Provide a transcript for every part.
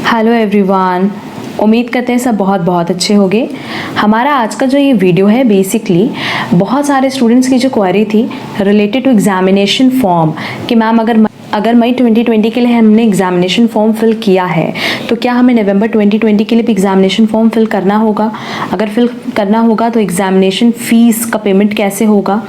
Hello everyone, उम्मीद करते हैं सब बहुत बहुत अच्छे होंगे। हमारा आज का जो ये वीडियो है बेसिकली बहुत सारे स्टूडेंट्स की जो क्वेरी थी रिलेटेड टू एग्जामिनेशन फॉर्म कि मैम अगर मई 2020 के लिए हमने एग्जामिनेशन फॉर्म फिल किया है तो क्या हमें नवंबर 2020 के लिए भी एग्जामिनेशन फॉर्म फिल करना होगा। अगर फिल करना होगा तो एग्जामिनेशन फ़ीस का पेमेंट कैसे होगा,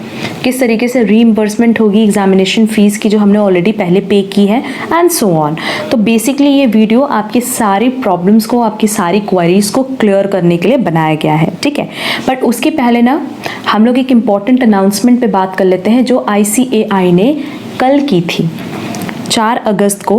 किस तरीके से रीइंबर्समेंट होगी एग्जामिनेशन फ़ीस की जो हमने ऑलरेडी पहले पे की है, एंड सो ऑन। तो बेसिकली ये वीडियो आपकी सारी प्रॉब्लम्स को, आपकी सारी क्वेरीज को क्लियर करने के लिए बनाया गया है, ठीक है। बट उसके पहले ना हम लोग एक इम्पॉर्टेंट अनाउंसमेंट पे बात कर लेते हैं जो ICAI ने कल की थी। 4 अगस्त को,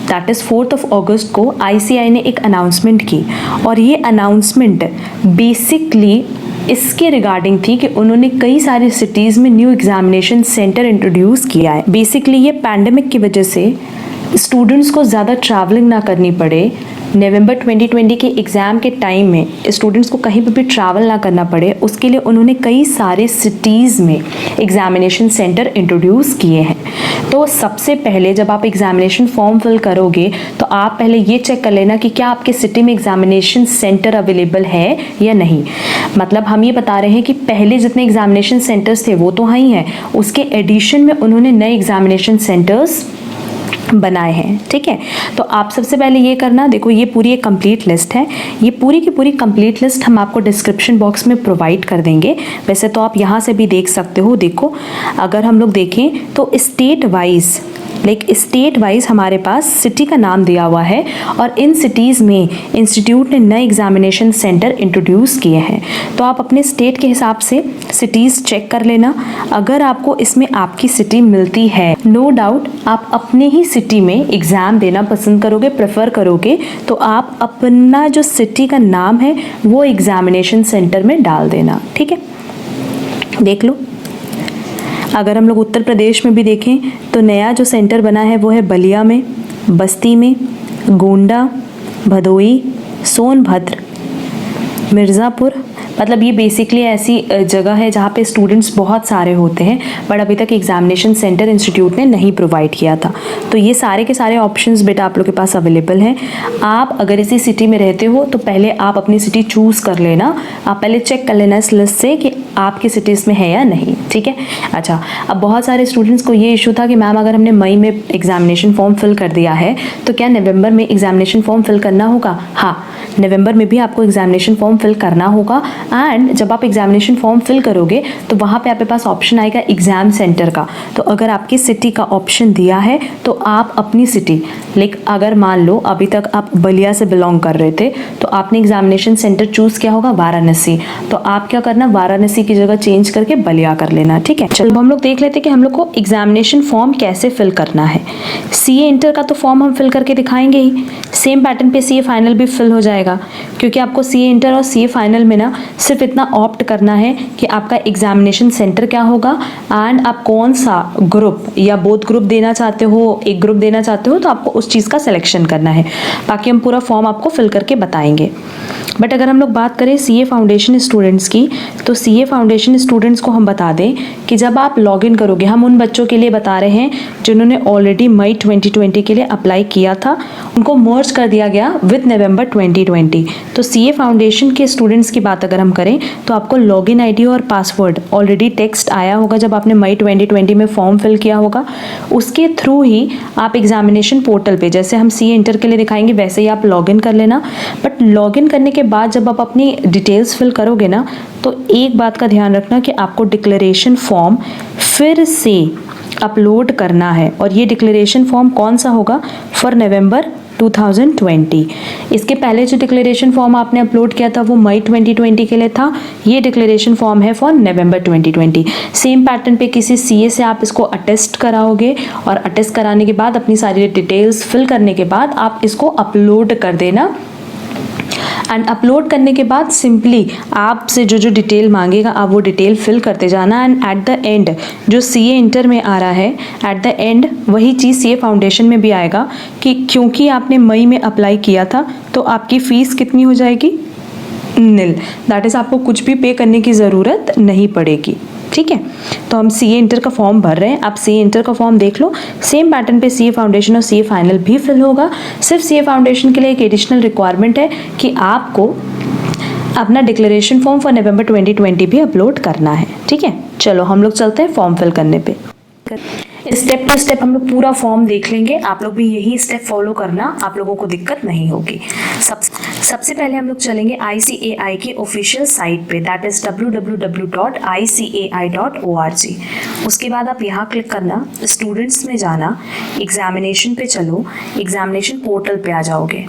दैट इज़ 4 अगस्त को ICAI ने एक अनाउंसमेंट की और ये अनाउंसमेंट बेसिकली इसके रिगार्डिंग थी कि उन्होंने कई सारी सिटीज़ में न्यू एग्जामिनेशन सेंटर इंट्रोड्यूस किया है। बेसिकली ये पैंडेमिक की वजह से स्टूडेंट्स को ज़्यादा ट्रैवलिंग ना करनी पड़े, नवंबर 2020 के एग्ज़ाम के टाइम में स्टूडेंट्स को कहीं पर भी ट्रैवल ना करना पड़े, उसके लिए उन्होंने कई सारे सिटीज़ में एग्जामिनेशन सेंटर इंट्रोड्यूस किए हैं। तो सबसे पहले जब आप एग्जामिनेशन फॉर्म फिल करोगे तो आप पहले ये चेक कर लेना कि क्या आपके सिटी में एग्जामिनेशन सेंटर अवेलेबल है या नहीं। मतलब हम ये बता रहे हैं कि पहले जितने एग्जामिनेशन सेंटर्स थे वो तो हाँ ही हैं, उसके एडिशन में उन्होंने नए एग्जामिनेशन सेंटर्स बनाए हैं, ठीक है। तो आप सबसे पहले ये करना, देखो ये पूरी एक कंप्लीट लिस्ट है, ये पूरी की पूरी कंप्लीट लिस्ट हम आपको डिस्क्रिप्शन बॉक्स में प्रोवाइड कर देंगे। वैसे तो आप यहाँ से भी देख सकते हो। देखो अगर हम लोग देखें तो स्टेट वाइज हमारे पास सिटी का नाम दिया हुआ है और इन सिटीज़ में इंस्टीट्यूट ने नए एग्जामिनेशन सेंटर इंट्रोड्यूस किए हैं। तो आप अपने स्टेट के हिसाब से सिटीज़ चेक कर लेना। अगर आपको इसमें आपकी सिटी मिलती है, नो डाउट आप अपने ही सिटी में एग्ज़ाम देना पसंद करोगे, प्रेफर करोगे, तो आप अपना जो सिटी का नाम है वो एग्जामिनेशन सेंटर में डाल देना, ठीक है। देख लो, अगर हम लोग उत्तर प्रदेश में भी देखें तो नया जो सेंटर बना है वो है बलिया में, बस्ती में, गोंडा, भदोई, सोनभद्र, मिर्ज़ापुर। मतलब ये बेसिकली ऐसी जगह है जहाँ पे स्टूडेंट्स बहुत सारे होते हैं बट अभी तक एग्जामिनेशन सेंटर इंस्टीट्यूट ने नहीं प्रोवाइड किया था। तो ये सारे के सारे ऑप्शंस बेटा आप लोग के पास अवेलेबल हैं। आप अगर इसी सिटी में रहते हो तो पहले आप अपनी सिटी चूज़ कर लेना, आप पहले चेक कर लेना इस लिस्ट से कि आपकी सिटी इसमें है या नहीं, ठीक है। अच्छा, अब बहुत सारे स्टूडेंट्स को ये इशू था कि मैम अगर हमने मई में एग्जामिनेशन फॉर्म फिल कर दिया है तो क्या नवंबर में एग्जामिनेशन फॉर्म फिल करना होगा। हाँ, नवंबर में भी आपको एग्जामिनेशन फॉर्म फिल करना होगा। एंड जब आप एग्जामिनेशन फॉर्म फिल करोगे तो वहाँ पे आपके पास ऑप्शन आएगा एग्ज़ाम सेंटर का। तो अगर आपकी सिटी का ऑप्शन दिया है तो आप अपनी सिटी, लाइक अगर मान लो अभी तक आप बलिया से बिलोंग कर रहे थे तो आपने एग्जामिनेशन सेंटर चूज़ किया होगा वाराणसी, तो आप क्या करना, वाराणसी की जगह चेंज करके बलिया कर लेना, ठीक है। चलो हम लोग देख लेते हैं कि हम लोग को एग्जामिनेशन फॉर्म कैसे फिल करना है। CA इंटर का तो फॉर्म हम फिल करके दिखाएंगे ही, सेम पैटर्न पे CA फाइनल भी फिल हो जाएगा, क्योंकि आपको CA इंटर और CA फाइनल में ना सिर्फ इतना ऑप्ट करना है कि आपका एग्जामिनेशन सेंटर क्या होगा एंड आप कौन सा ग्रुप या बोथ ग्रुप देना चाहते हो, एक ग्रुप देना चाहते हो, तो आपको उस चीज़ का सिलेक्शन करना है। बाकी हम पूरा फॉर्म आपको फिल करके बताएंगे। बट अगर हम लोग बात करें CA फाउंडेशन स्टूडेंट्स की, तो CA फाउंडेशन स्टूडेंट्स को हम बता दें कि जब आप लॉगिन करोगे, हम उन बच्चों के लिए बता रहे हैं जिन्होंने ऑलरेडी मई 2020 के लिए अप्लाई किया था, उनको मर्ज कर दिया गया विद नवंबर 2020। तो CA फाउंडेशन के स्टूडेंट्स की बात अगर हम करें तो आपको लॉगिन ID और पासवर्ड ऑलरेडी टेक्स्ट आया होगा जब आपने मई 2020 में फॉर्म फिल किया होगा, उसके थ्रू ही आप एग्जामिनेशन पोर्टल पे, जैसे हम CA इंटर के लिए दिखाएंगे वैसे ही आप लॉगिन कर लेना। बट लॉगिन करने के बाद जब आप अपनी डिटेल्स फिल करोगे ना, तो एक बात का ध्यान रखना कि आपको डिक्लेरेशन फॉर्म फिर से अपलोड करना है। और ये डिक्लेरेशन फॉर्म कौन सा होगा, फॉर नवंबर 2020। इसके पहले जो डिक्लेरेशन फॉर्म आपने अपलोड किया था वो मई 2020 के लिए था, ये डिक्लेरेशन फॉर्म है फॉर नवंबर 2020। सेम पैटर्न पे किसी CA से आप इसको अटेस्ट कराओगे और अटेस्ट कराने के बाद अपनी सारी डिटेल्स फिल करने के बाद आप इसको अपलोड कर देना। एंड अपलोड करने के बाद सिंपली आपसे जो जो डिटेल मांगेगा आप वो डिटेल फिल करते जाना। एंड एट द एंड जो CA इंटर में आ रहा है, एट द एंड वही चीज़ CA फाउंडेशन में भी आएगा कि क्योंकि आपने मई में अप्लाई किया था तो आपकी फ़ीस कितनी हो जाएगी, निल। दैट इज़ आपको कुछ भी पे करने की ज़रूरत नहीं पड़ेगी। ठीक है। तो हम CA इंटर का फॉर्म भर रहे हैं, आप CA इंटर का फॉर्म देख लो, सेम पैटर्न पे CA फाउंडेशन और CA फाइनल भी फिल होगा। सिर्फ CA फाउंडेशन के लिए एक एडिशनल रिक्वायरमेंट है कि आपको अपना डिक्लेरेशन फॉर्म फॉर नवंबर 2020 भी अपलोड करना है, ठीक है। चलो हम लोग चलते हैं फॉर्म फिल करने पे। स्टेप टू स्टेप हम लोग पूरा फॉर्म देख लेंगे, आप लोग भी यही स्टेप फॉलो करना, आप लोगों को दिक्कत नहीं होगी। सबसे पहले हम लोग चलेंगे ICAI के ऑफिशियल साइट पे, दैट इज www.icai.org। उसके बाद आप यहाँ क्लिक करना, स्टूडेंट्स में जाना, एग्जामिनेशन पे चलो, एग्जामिनेशन पोर्टल पे आ जाओगे।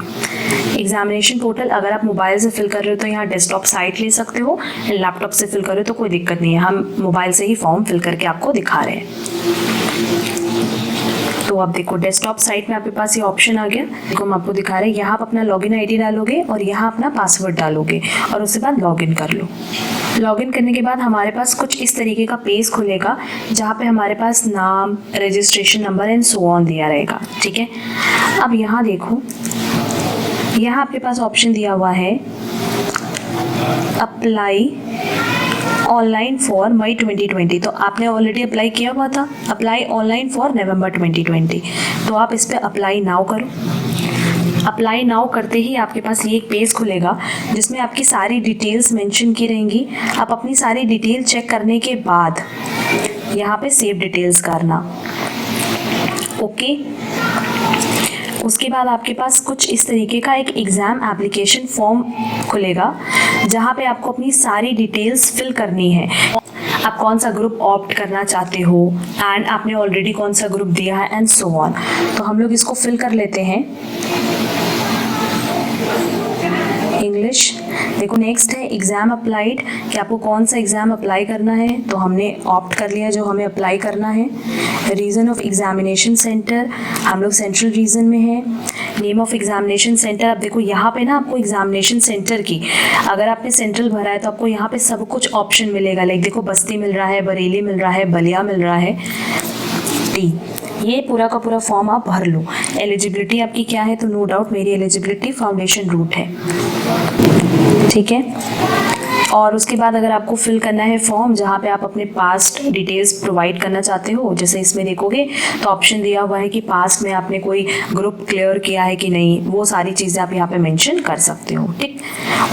एग्जामिनेशन पोर्टल अगर आप मोबाइल से फिल कर रहे हो तो यहाँ डेस्कटॉप साइट ले सकते हो, लैपटॉप से फिल कर रहे हो तो कोई दिक्कत नहीं है, हम मोबाइल से ही फॉर्म फिल करके आपको दिखा रहे हैं। तो आप देखो डेस्कटॉप साइट में आपके पास ये ऑप्शन आ गया, देखो हम आपको दिखा रहे हैं, यहाँ आप अपना लॉगिन ID डालोगे और यहाँ अपना पासवर्ड डालोगे और उसके बाद लॉगिन कर लो। लॉगिन करने के बाद हमारे पास कुछ इस तरीके का पेज खुलेगा जहाँ पे हमारे पास नाम, registration number and so on दिया रहेगा, ठीक है। अब यहाँ देखो, यहाँ आपके पास ऑप्शन दिया हुआ है अप्लाई ऑनलाइन फॉर मई 2020, तो आपने ऑलरेडी अप्लाई किया हुआ था, अप्लाई ऑनलाइन फॉर नवंबर 2020, तो आप इस पर अप्लाई नाउ करो। अप्लाई नाउ करते ही आपके पास ये एक पेज खुलेगा जिसमें आपकी सारी डिटेल्स मेंशन की रहेंगी। आप अपनी सारी डिटेल चेक करने के बाद यहाँ पे सेव डिटेल्स करना, ओके। उसके बाद आपके पास कुछ इस तरीके का एक एग्ज़ाम एप्लीकेशन फॉर्म खुलेगा जहाँ पे आपको अपनी सारी डिटेल्स फिल करनी है। आप कौन सा ग्रुप ऑप्ट करना चाहते हो एंड आपने ऑलरेडी कौन सा ग्रुप दिया है एंड सो ऑन। तो हम लोग इसको फिल कर लेते हैं, इंग्लिश। देखो नेक्स्ट है एग्ज़ाम अप्लाइड, कि आपको कौन सा एग्ज़ाम अप्लाई करना है, तो हमने ऑप्ट कर लिया जो हमें अप्लाई करना है। रीज़न ऑफ एग्जामिनेशन सेंटर, हम लोग सेंट्रल रीजन में है। नेम ऑफ एग्जामिनेशन सेंटर, अब देखो यहाँ पे ना आपको एग्जामिनेशन सेंटर की, अगर आपने सेंट्रल भरा है तो आपको यहाँ पे सब कुछ ऑप्शन मिलेगा, लाइक देखो बस्ती मिल रहा है, बरेली मिल रहा है, बलिया मिल रहा है, डी। ये पूरा का पूरा फॉर्म आप भर लो। एलिजिबिलिटी आपकी क्या है, तो नो डाउट मेरी एलिजिबिलिटी फाउंडेशन रूट है, ठीक है। और उसके बाद अगर आपको फिल करना है फॉर्म जहाँ पे आप अपने पास्ट डिटेल्स प्रोवाइड करना चाहते हो, जैसे इसमें देखोगे तो ऑप्शन दिया हुआ है कि पास्ट में आपने कोई ग्रुप क्लियर किया है कि नहीं, वो सारी चीज़ें आप यहाँ पे मेंशन कर सकते हो, ठीक।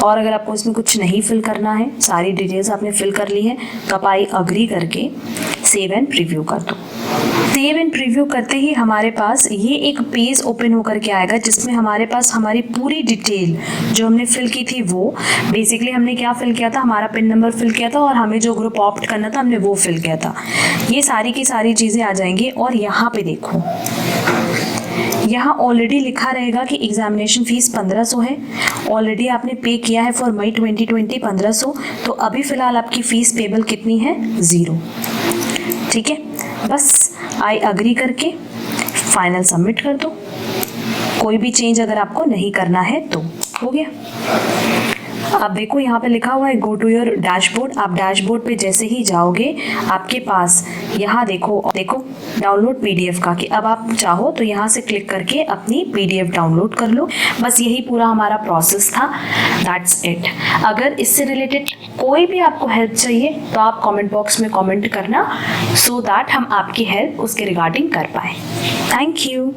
और अगर आपको इसमें कुछ नहीं फिल करना है, सारी डिटेल्स आपने फिल कर ली है, तो आप आई अग्री करके सेव एंड प्रीव्यू कर दो। सेव एंड प्रीव्यू करते ही हमारे पास ये एक पेज ओपन होकर के आएगा जिसमें हमारे पास हमारी पूरी डिटेल जो हमने फिल की थी, वो बेसिकली हमने क्या फिल किया था, हमारा पिन नंबर फिल किया था और हमें जो ग्रुप ऑप्ट करना था हमने वो फिल किया था। ये सारी की सारी चीज़ें आ जाएंगी। और यहाँ पे देखो, यहाँ ऑलरेडी लिखा रहेगा कि एग्जामिनेशन फीस 1500 है, ऑलरेडी आपने पे किया है फॉर मई 2020 1500, तो अभी फ़िलहाल आपकी फ़ीस पेबल कितनी है, 0, ठीक है। बस आई अग्री करके फाइनल सबमिट कर दो। कोई भी चेंज अगर आपको नहीं करना है तो हो गया। अब देखो यहाँ पे लिखा हुआ है गो टू योर डैशबोर्ड, आप डैशबोर्ड पे जैसे ही जाओगे आपके पास यहाँ देखो डाउनलोड PDF का, कि अब आप चाहो तो यहाँ से क्लिक करके अपनी PDF डाउनलोड कर लो। बस यही पूरा हमारा प्रोसेस था, दैट्स इट। अगर इससे रिलेटेड कोई भी आपको हेल्प चाहिए तो आप कमेंट बॉक्स में कमेंट करना, सो दैट हम आपकी हेल्प उसके रिगार्डिंग कर पाए। Thank you.